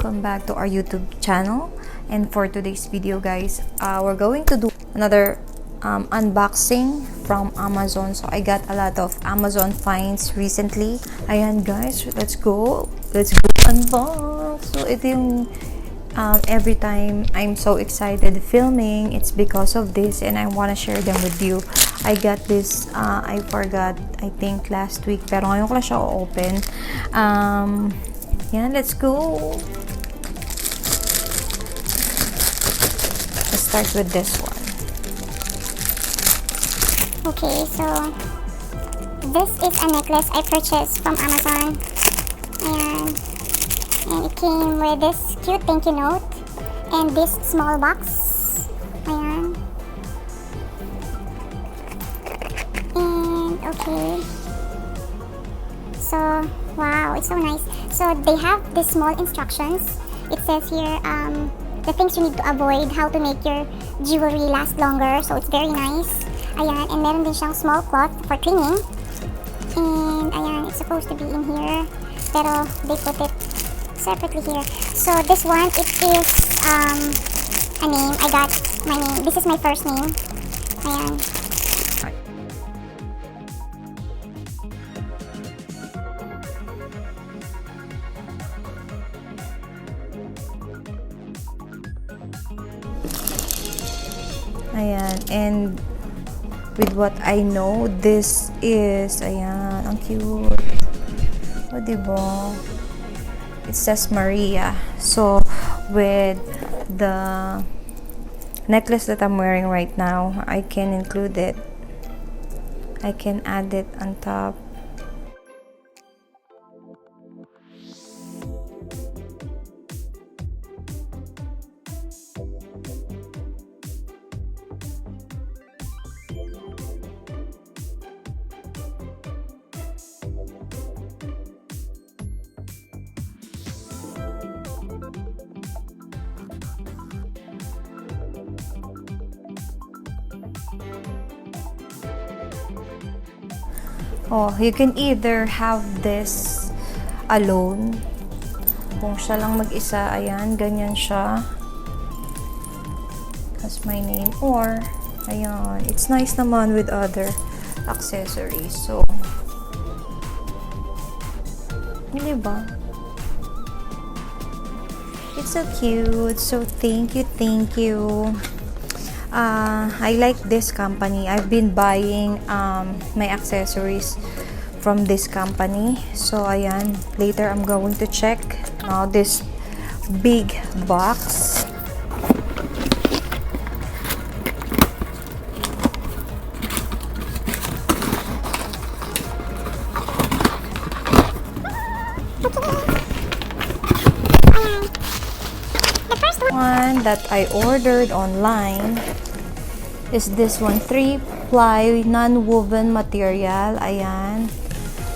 welcome back to our YouTube channel. And for today's video guys, we're going to do another unboxing from Amazon. So I got a lot of Amazon finds recently. Ayan guys, let's go unbox. So ito yung every time I'm so excited filming, it's because of this, and I want to share them with you. I got this, I forgot, I think last week, pero ngayon ko lang siya open. Yan, let's go. Let's start with this one. Okay, so this is a necklace I purchased from Amazon, and it came with this cute thank you note and this small box. Ayan. And okay, so wow, it's so nice. So they have these small instructions. It says here the things you need to avoid, how to make your jewelry last longer. So it's very nice. Ayan, and meron din siyang small cloth for cleaning. And ayan, it's supposed to be in here, pero they put it separately here. So this one, it is a name. I got my name. This is my first name. Ayan. Ayan, and with what I know, this is, ayan, ang cute. O, diba? It says Maria. So, with the necklace that I'm wearing right now, I can include it. I can add it on top. Oh, you can either have this alone. Kung siya lang mag-isa, ayan, ganyan siya. That's my name. Or, ayan, it's nice naman with other accessories. So, hindi ba? It's so cute. So, thank you, thank you. I like this company. I've been buying my accessories from this company. So ayan, later I'm going to check now this big box. The first one that I ordered online is this one, 3-ply non-woven material. Ayan,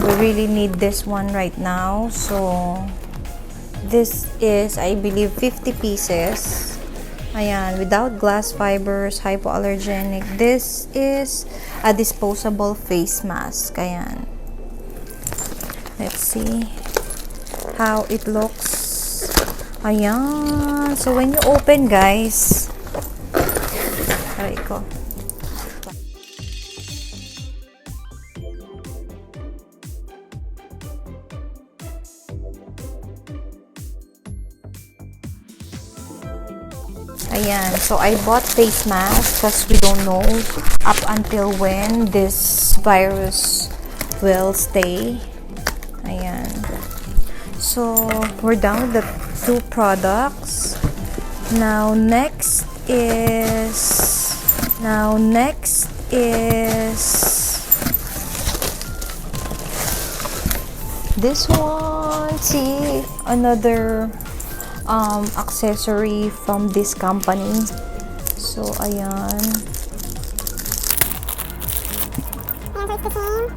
we really need this one right now. So this is, I believe, 50 pieces. Ayan, without glass fibers, hypoallergenic. This is a disposable face mask. Ayan, let's see how it looks. Ayan, so when you open guys, aray ko. Ayan, so I bought face mask because we don't know up until when this virus will stay. Ayan. So, we're done with the 2 products. Now, next is this one. See, another accessory from this company. So ayan, and it's the same.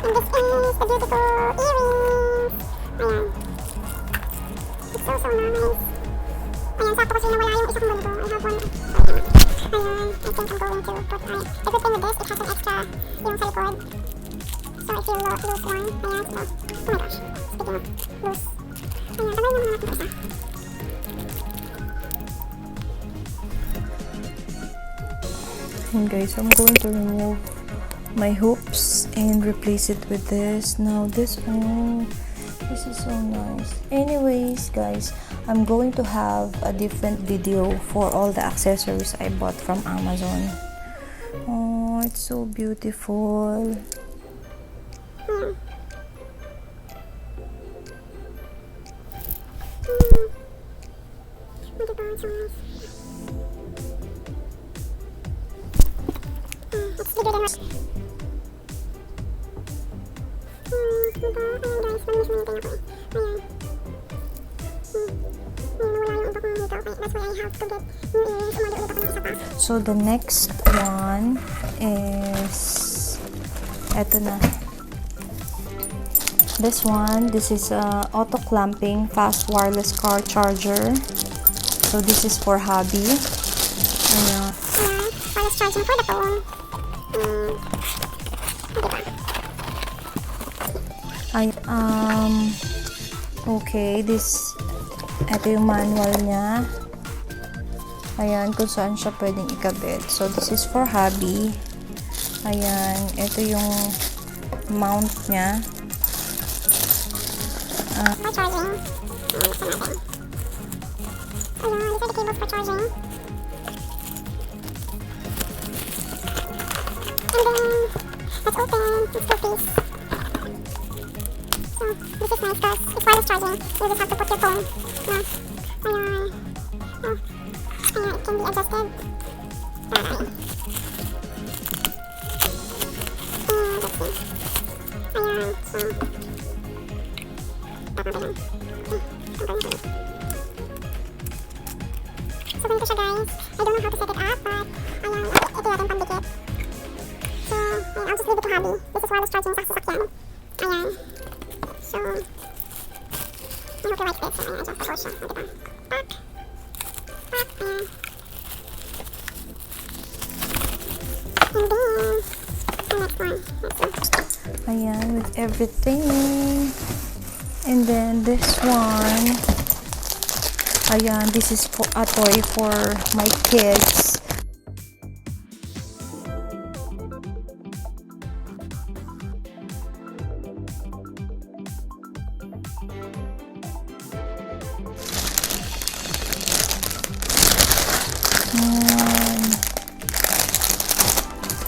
And this is the beautiful earrings. Ayan. It's so nice. Ayan, sakto kasi nawala yung isang mundo. I have one. Ayan, I think I'm going to put on it. The good thing with this, it has an extra yung sa likod. So I feel loose one. Ayan, so, oh my gosh. Speaking of loose. And guys, I'm going to remove my hoops and replace it with this. Now this, oh, this is so nice. Anyways guys, I'm going to have a different video for all the accessories I bought from Amazon. Oh, it's so beautiful. So the next one is eto na. This one, this is a auto clamping fast wireless car charger. So this is for hubby. Ayan. Wireless charging for the phone. Okay, ito yung manual niya. Ayan, kung saan siya pwedeng ikabit. So, this is for hubby. Ayan, ito yung mount niya. For charging. Ayan, these are the cables for charging. And then, let's open this piece. So, this is nice because it's wireless charging. You just have to put your phone. Ayan. Ayan, it can be adjusted. Let's see. Ayan, so. So, ganito siya guys. I don't know how to set it up, but ayan, ito natin pambikit. So, ayan, I'll just leave it to hubby. This is wireless charging sa sasakyan. Ayan. So, I hope you like this. Ayan, adjustable siya. O, diba? Pak! Pak! Ayan. And then, the next one. Let's see. Ayan, with everything. And then this one, ayan, this is for a toy for my kids.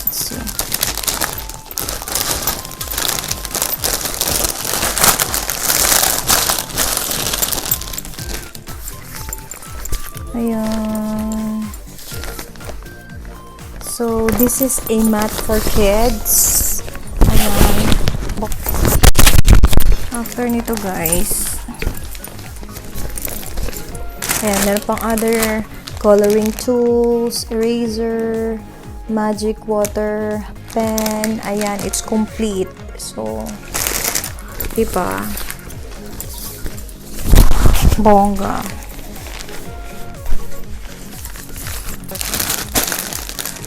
Let's see. Ayan. So, this is a mat for kids. Ayan. After nito, guys. Ayan, meron pang other coloring tools, eraser, magic water, pen. Ayan, it's complete. So, diba? Bongga.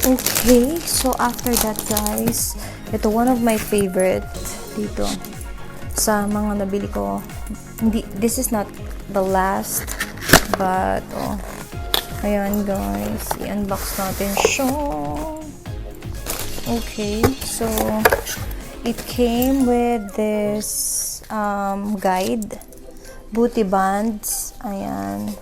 Okay, so after that guys, ito one of my favorite dito sa mga nabili ko. This is not the last, but oh, ayan guys, i-unbox natin siya. Okay, so it came with this guide, booty bands. Ayan.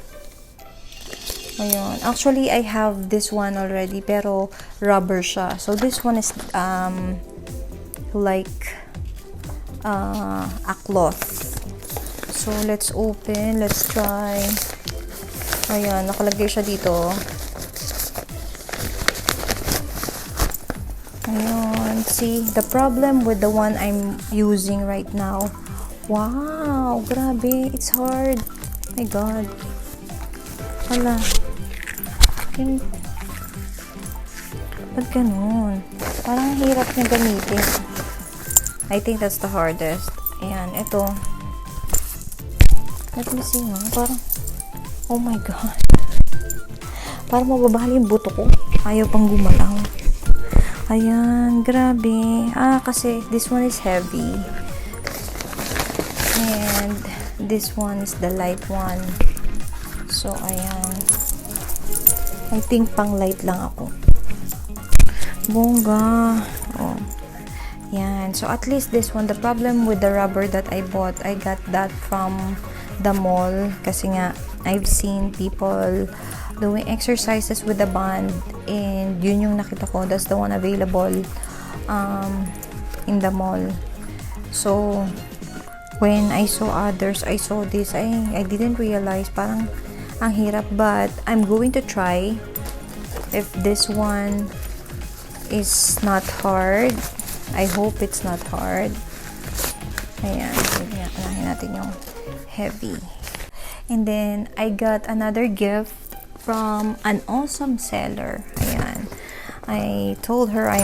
Ayun. Actually, I have this one already, pero rubber siya. So, this one is like a cloth. So, let's open. Let's try. Ayan. Nakalagay siya dito. Ayun. See, the problem with the one I'm using right now. Wow! Grabe. It's hard. Oh my God. Hala. Ba't ganun? Parang hirap niya gamitin. I think that's the hardest. Ayan, ito. Let me see, no? Parang, oh my God. Parang mababali yung buto ko. Ayaw pang gumalaw. Ayan, grabe. Kasi this one is heavy. And this one is the light one. So ayan, I think pang light lang ako. Bongga. Oh, yan. So at least this one, the problem with the rubber that I bought, I got that from the mall kasi nga I've seen people doing exercises with the band, and yun yung nakita ko, that's the one available in the mall. So when I saw others, I saw this, I didn't realize parang ang hirap, but I'm going to try if this one is not hard. I hope it's not hard. Ayan, anahin natin yung heavy. And then I got another gift from an awesome seller. Ayan, I told her I'm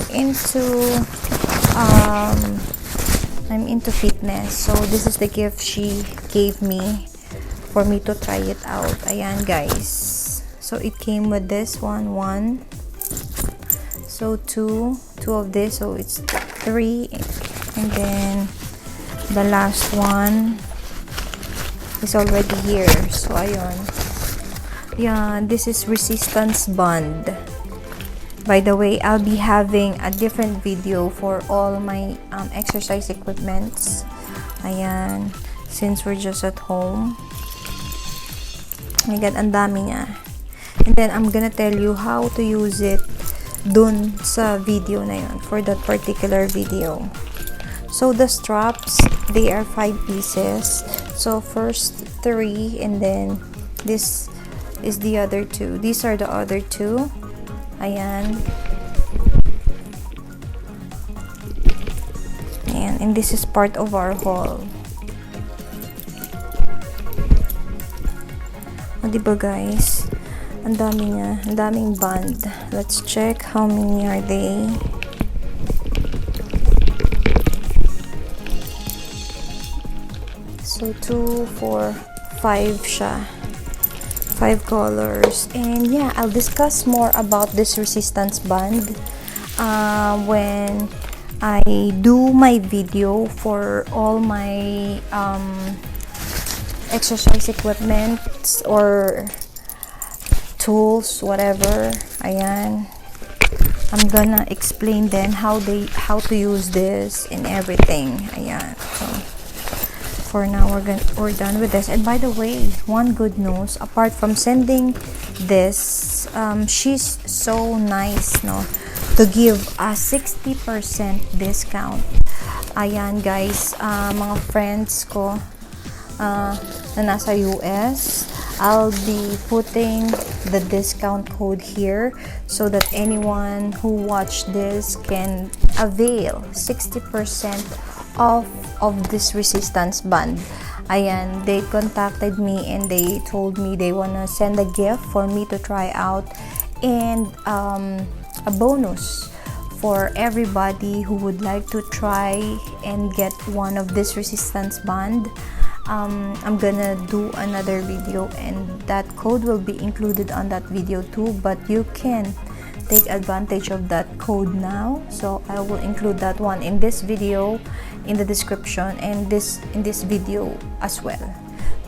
into fitness, so this is the gift she gave me for me to try it out. Ayan guys, so it came with this one, so two of this, so it's 3, and then the last one is already here. So ayun, yeah, this is resistance band. By the way, I'll be having a different video for all my exercise equipments. Ayan, since we're just at home. Oh my God, ang dami niya. And then I'm gonna tell you how to use it dun sa video na yun, for that particular video. So the straps, they are 5 pieces. So first 3, and then this is the other 2. These are the other 2. Ayan. Ayan, and this is part of our haul. O, diba guys? Ang dami niya. Ang daming band. Let's check how many are they. So, 2, 4, 5 siya. 5 colors. And yeah, I'll discuss more about this resistance band when I do my video for all my exercise equipment or tools, whatever. Ayan, I'm gonna explain then how to use this and everything. Ayan, so for now we're done with this. And by the way, one good news, apart from sending this, she's so nice, no, to give a 60% discount. Ayan guys, mga friends ko na nasa US, I'll be putting the discount code here so that anyone who watched this can avail 60% off of this resistance band. Ayan, they contacted me and they told me they wanna send a gift for me to try out, and a bonus for everybody who would like to try and get one of this resistance band. I'm gonna do another video, and that code will be included on that video too, but you can take advantage of that code now. So I will include that one in this video, in the description, and in this video as well.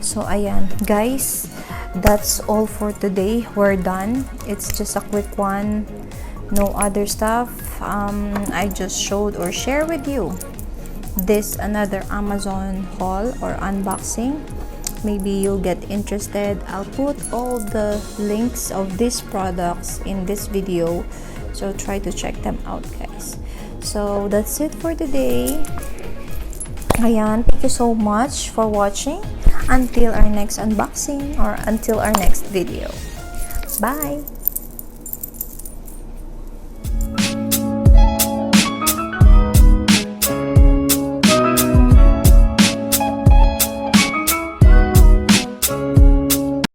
So ayan guys, that's all for today. We're done. It's just a quick one, no other stuff. I just showed or share with you this another Amazon haul or unboxing. Maybe you'll get interested. I'll put all the links of these products in this video, so try to check them out guys. So that's it for today. Ayan, thank you so much for watching. Until our next unboxing or until our next video. Bye!